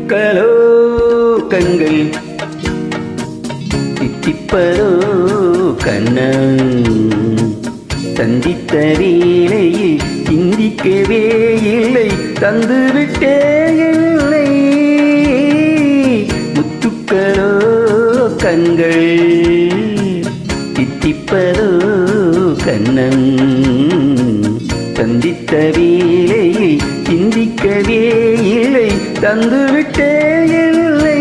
முத்துக்களோ கண்கள் தித்திப்பதோ கண்ணம் சந்தித்த வேளையில் சிந்திக்கவே இல்லை தந்துவிட்டே இல்லை முத்துக்களோ கண்கள் தித்திப்பதோ கண்ணம் சந்தித்த வேளையில் சிந்திக்கவே இல்லை தந்துவிட்டே இல்லை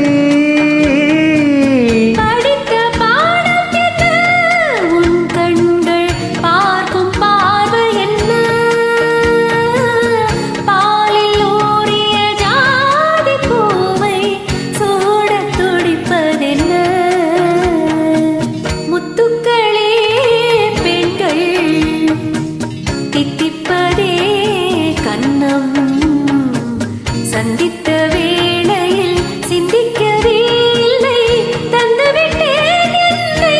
சந்தித்த வேளையில் சிந்திக்கவே இல்லை தந்துவிட்டேன் இல்லை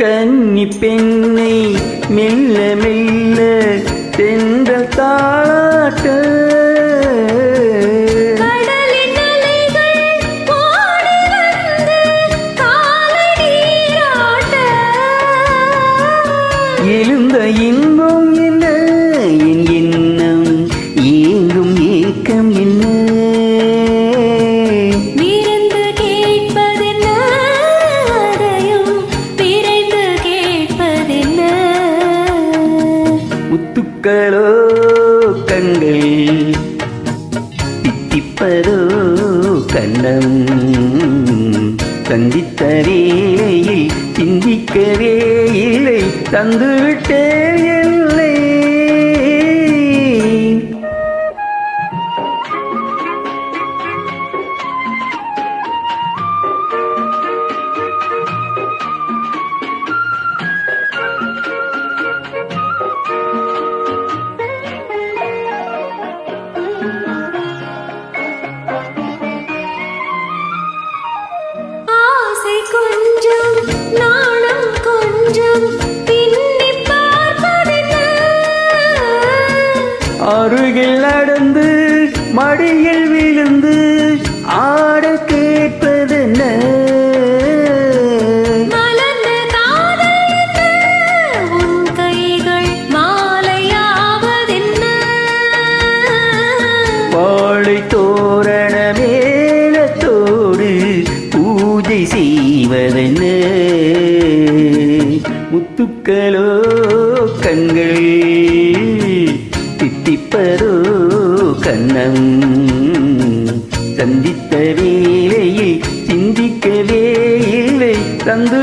கன்னி பெண்ணை மெல்ல மெல்ல தென்ற தாளாட்ட கடலின் அலைகள் ஓடி வந்து காலை நீராட்ட எழுந்த இன்பம் என்ன என் எண்ணம் ஏங்கும் ஏக்கம் என்ன முத்துக்களோ கண்கள் தித்திப்பதோ கண்ணம் சந்தித்த வேளையில் சிந்திக்கவே இல்லை தந்துவிட்டே இல்லை கொஞ்சம் நாணம் கொஞ்சம் பின்னி பார்ப்பதென்ன அருகில் நடந்து மடியில் விழுந்து ஆட கேட்பதென்ன மலர்ந்த காதல் என்ன உன் கைகள் மாலையாவதென்ன வாழை தோரண மேளத்தோடு பூஜை செய்வதென்ன முத்துக்களோ கண்கள் தித்திப்பதோ கண்ணம் சந்தித்த வேளையில் சிந்திக்கவே இல்லை தந்து